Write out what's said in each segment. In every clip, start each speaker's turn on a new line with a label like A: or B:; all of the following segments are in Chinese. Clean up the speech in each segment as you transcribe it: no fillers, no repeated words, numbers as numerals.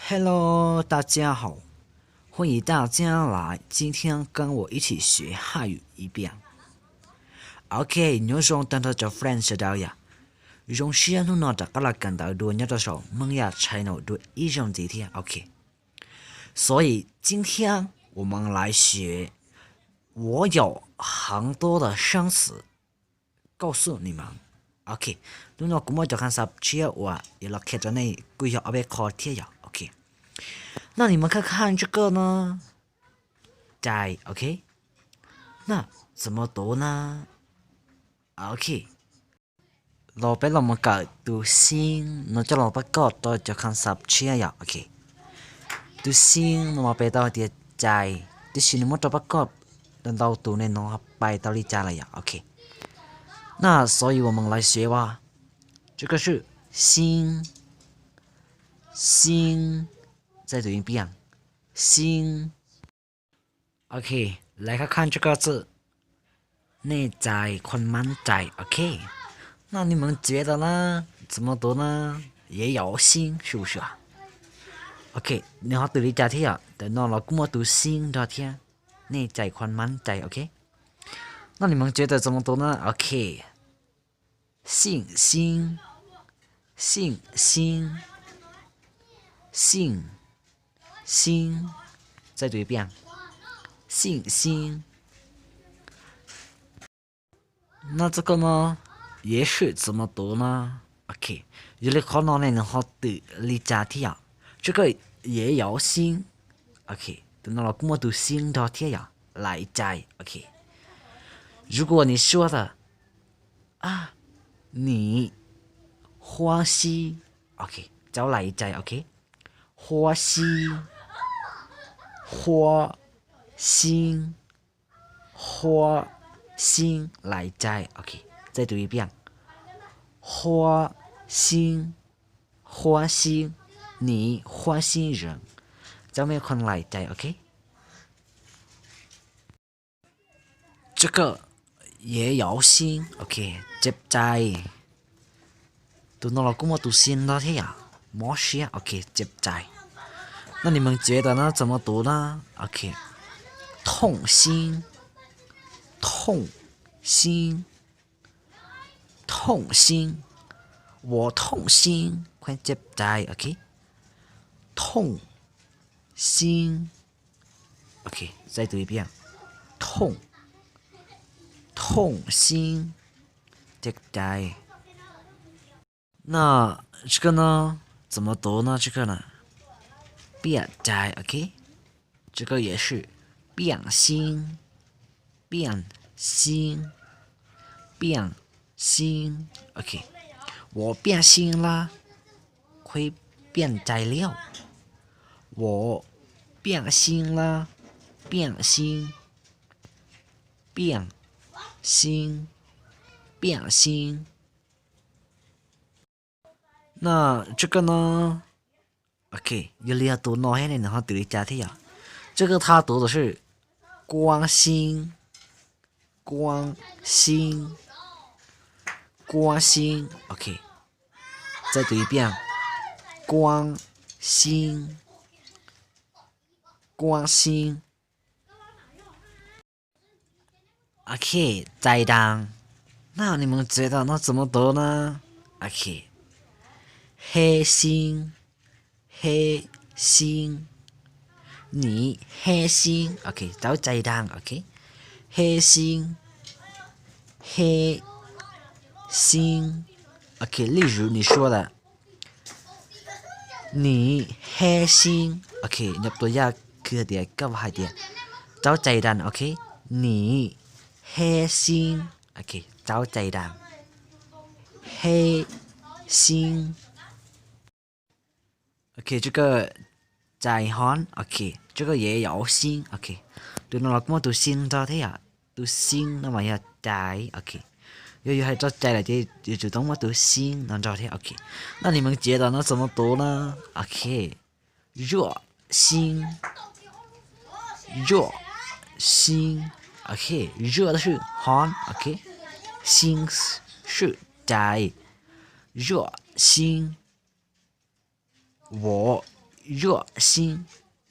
A: Hello，大家好，欢迎大家来，今天跟我一起学汉语一遍。OK， nhớ rằng tên thật cho friend sẽ đâu ya? Dùng xe nó nói các là cần đợi đuổi nhớ rằng mong ya channel đuổi ý rằng gì thế? OK， 所以今天我们来学，我有很多的生词，告诉你们。OK， lúc nào cũng muốn cho khán giả chia và也là kết này quy học ở bên khó thiết ya. OK， 那你们看这个呢？在 OK， 那怎么读呢 ？OK， เราไปลองมากับดูซิงเราจะลองประกอบตัวจะคันสับเชียร์โอเคดูซิงเรามาไปต่อเดียใจดูซิงมันจะประกอบ等到读内容ไป到你家了呀 OK， 那所以我们来学吧，这个是心心，再读一遍心 OK， 来看这个字内在คนมั่นใจ OK， 那你们觉得呢？怎么读呢？也有心是不是啊 ？OK， 你好读你家ที่啊，等到了cũng读心的天，内在คนมั่นใจ OK， 那你们觉得怎么读呢 ？OK， 信心，信心，信心，再读一遍，信心。那这个呢，也是怎么读呢 ？OK， 有的可能呢，然后读离家ที่啊，这个也有心 ，OK， 等到了跟我读心的ที่啊，来在 ，OK。如果你说的啊，你欢喜 ，OK， 就来在 ，OK， 欢喜，花心，花。心来在 OK， 再读一遍，花心，花心，你花心人，就没有คน来在 OK， 这个也有心 OK， เจ็บใจ读到了跟我读心了呀，没事 OK， เจ็บใจ那你们觉得呢？怎么读呢 ？OK， 痛心。痛心，痛心，我痛心，快เจ็บใจ，OK， 痛心，OK， 再读一遍，痛，痛心，เจ็บใจ那这个呢？怎么读呢？这个呢？变ใจ，OK， 这个也是变心。变心，变心 ，OK， 我变心啦，快变ใจ了，我变心啦，变心，变心，变心。那这个呢 ？OK， 有理要读 nói 呢，然后读一下听呀。这个他读的是关心。关心，关心 ，OK， 再读一遍，关心，关心 ，OK， ใจดัง那你们觉得那怎么读呢 ？OK， 黑心，黑心，你黑心 ，OK， 找ใจดัง ，OK。黑心，黑心 ，OK。例如你说的，你黑心 ，OK。nhập ตัวยากคือเดียวกับhaiเดียวเจ้าใจดัน ，OK。你黑心 ，OK。เจ้าใจดัน黑心 ，OK。这个ใจฮ้อน ，OK。这个也有心 ，OK。读那个么读心到thế à？读心那么要ใจ OK， 又还做ใจ了就主动么读心能找天 OK， 那你们觉得那怎么读呢 ？OK， 热心，热心 OK， 热的是寒 OK， 心是ใจ，热心，我热心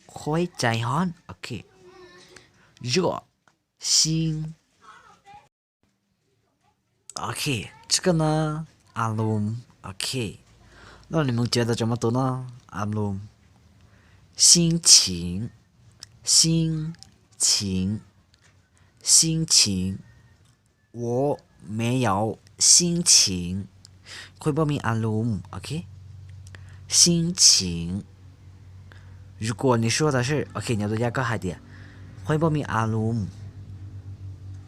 A: 会ใจร้อน OK 热心 OK 这个呢อารมณ์ OK 那你们觉得怎么读呢อารมณ์心情心情心情我没有心情会不มีอารมณ์ OK 心情如果你说的是 OK 你要多加个海点会不มีอารมณ์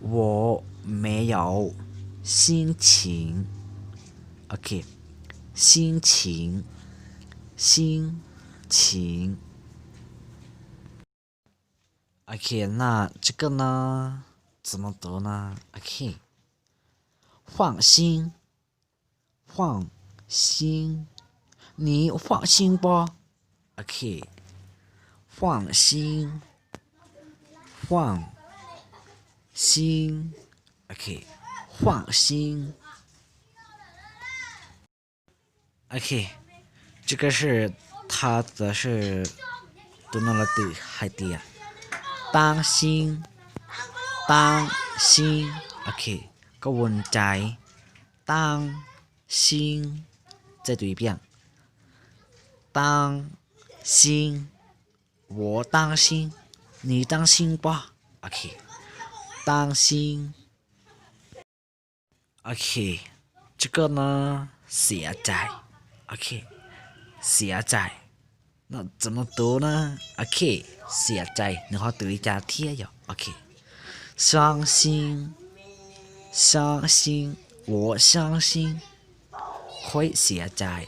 A: 我没有心情 OK 心情心情 OK 那这个呢怎么读呢 OK 放心放心你放心吧 OK 放心放心 OK 放心 OK 这个是它的是读那了的海底啊当心当心 OK ก็วนใจ当心再读一遍当心我当心你当心吧 OK 当心 OK 这个呢เสียใจ OK เสียใจ那怎么读呢 OK เสียใจ然后读一下贴有 OK 伤心伤心我伤心会เสียใจ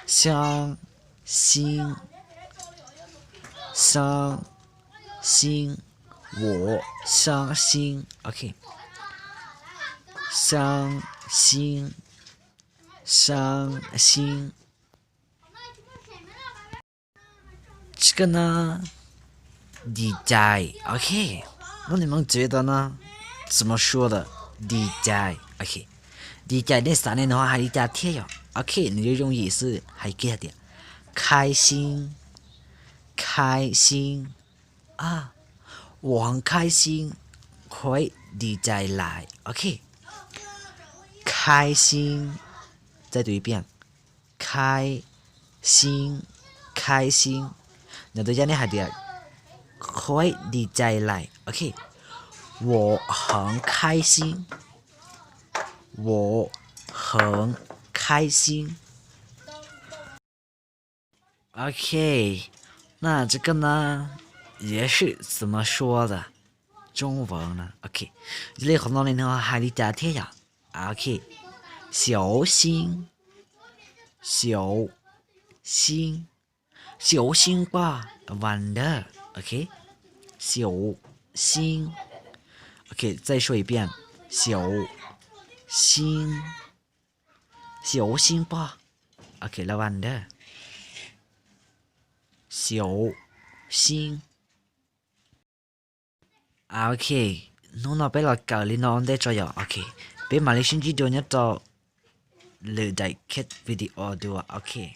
A: 伤心伤心我伤心 OK 伤心伤心这个呢ดีใจ OK 那你们觉得呢怎么说的ดีใจ OK ดีใจ那3年的话还一加贴有 OK 你就用意思还给点开心开心啊我很开心会ดีใจหลาย OK 开心再读一遍开心开心那对家呢还得会ดีใจหลาย OK 我很开心我很开心 OK 那这个呢也是怎么说的中文呢 OK 这里很多人的话还得加贴呀 OK 小心小心小心吧 Wonder OK 小心 OK 再说一遍小心小心吧 OK แล้ว Wonder 小心 OK 侬那边了搞哩侬得做呀 OK 别马来西亚就那做了解 cat video 对吧 OK